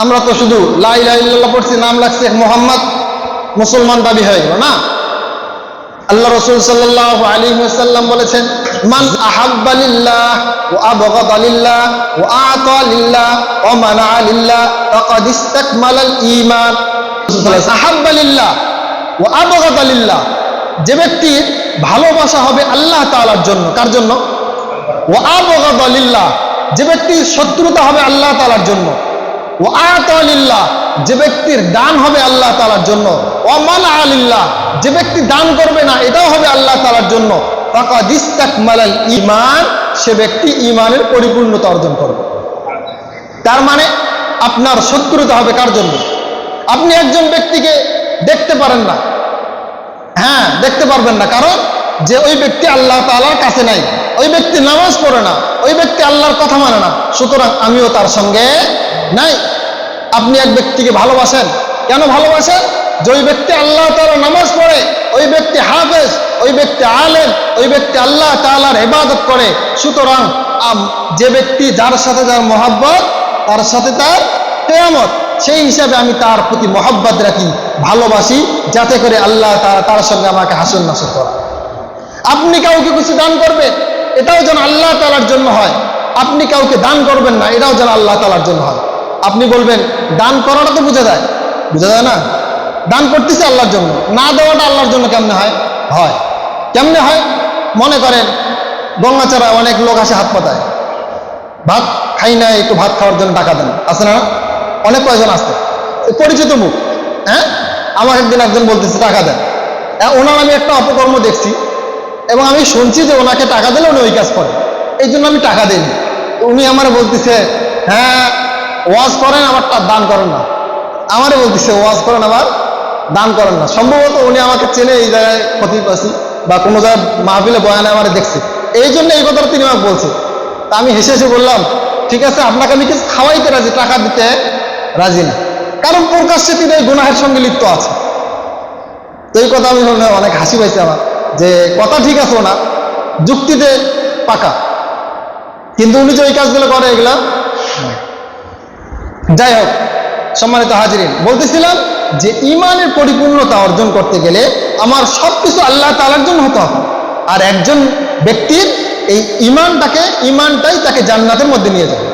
আমরা তো শুধু লা ইলাহা ইল্লাল্লাহ পড়ছি, নাম লাগছে মোহাম্মদ, মুসলমান দাবি হয়ে গেল না। আল্লাহ রাসূল সাল্লাল্লাহু আলাইহি ওয়াসাল্লাম বলেছেন, মান আহাব্বা লিল্লাহ ওয়া আবগাদা লিল্লাহ ওয়া আতা লিল্লাহ ওয়া মানাআ লিল্লাহ ফাকাদ ইসতাকমালাল ঈমান। আহাব্বা লিল্লাহ ওয়া আবগাদা লিল্লাহ, যে ব্যক্তির ভালোবাসা হবে আল্লাহ তাআলার জন্য। কার জন্য? ওয়া আবগাদা লিল্লাহ, যে ব্যক্তির শত্রুতা হবে আল্লাহ তাআলার জন্য। ওয়া আতা লিল্লাহ, যে ব্যক্তির দান হবে আল্লাহ তাআলার জন্য। ওয়া মানাআ লিল্লাহ, যে ব্যক্তি দান করবে না এটাও হবে আল্লাহ তাআলার জন্য। ফাকাদ ইসতাকমালাল ঈমান, সে ব্যক্তি ঈমানের পরিপূর্ণতা অর্জন করবে। তার মানে আপনার শত্রুতা হবে কার জন্য? আপনি একজন ব্যক্তিকে দেখতে পারেন না, হ্যাঁ দেখতে পারবেন না, কারণ যে ওই ব্যক্তি আল্লাহ তাআলার কাছে নাই, ওই ব্যক্তি নামাজ পড়ে না, ওই ব্যক্তি আল্লাহর কথা মানে না, সুতরাং আমিও তার সঙ্গে নাই। আপনি এক ব্যক্তিকে ভালোবাসেন, কেন ভালোবাসেন? যে ওই ব্যক্তি আল্লাহ তাআলা নামাজ পড়ে, ওই ব্যক্তি হাফেজ, ওই ব্যক্তি আলেম, ওই ব্যক্তি আল্লাহ তাআলার ইবাদত করে। সুতরাং যে ব্যক্তি যার সাথে যার মহব্বত, তার সাথে তার কিয়ামত, সেই হিসাবে আমি তার প্রতি মহব্বত রাখি, ভালোবাসি, যাতে করে আল্লাহ তাআলা তার সঙ্গে আমাকে হাসর নাসর করে। আপনি কাউকে কিছু দান করবেন, এটাও যেন আল্লাহ তাআলার জন্য হয়। আপনি কাউকে দান করবেন না, এটাও যেন আল্লাহ তাআলার জন্য হয়। আপনি বলবেন দান করাটা তো বোঝা যায়, বোঝা যায় না? দান করতেছে আল্লাহর জন্য, না দেওয়াটা আল্লাহর জন্য কেমনে হয়? হয় কেমনে হয়? মনে করেন গঙ্গাচারা অনেক লোক আসে হাত পাতায়, ভাত খাই না, একটু ভাত খাওয়ার জন্য টাকা দেন, আছে না? অনেক কয়জন আসছে, পরিচিত মুখ। হ্যাঁ, আমার একদিন একজন বলতেছে টাকা দেন। ওনার আমি একটা অপকর্ম দেখছি এবং আমি শুনছি যে ওনাকে টাকা দিলে উনি ওই কাজ করে, এই জন্য আমি টাকা দিইনি। উনি আমার বলতেছে, হ্যাঁ ওয়াজ করেন আবার দান করেন না। আমারও বলতেছে ওয়াজ করেন আবার দান করেন না। সম্ভবত উনি আমাকে চেনে, এই জায়গায় খতিব আছি বা কোনো জায়গায় মাহফিলে বয়ানে আমার দেখছে, এই জন্য এই কথাটা তিনি আমাকে বলছে। তা আমি হেসে হেসে বললাম, ঠিক আছে, আপনাকে আমি কিছু খাওয়াইতে রাজি, টাকা দিতে রাজি না, কারণ প্রকাশ্যে তিনি এই গুনাহের সঙ্গে লিপ্ত আছে। তো এই কথা আমি অনেক হাসি পাইছি আমার, যে কথা ঠিক আছে না, যুক্তিতে পাকা, কিন্তু উনি যে ওই কাজগুলো করে এগুলা। যাই হোক, সম্মানিত হাজিরিন, বলতেছিলাম যে ঈমানের পরিপূর্ণতা অর্জন করতে গেলে আমার সবকিছু আল্লাহ তাআলার জন্য হতে হবে। আর একজন ব্যক্তির এই ঈমানটাই তাকে জান্নাতের মধ্যে নিয়ে যাবে।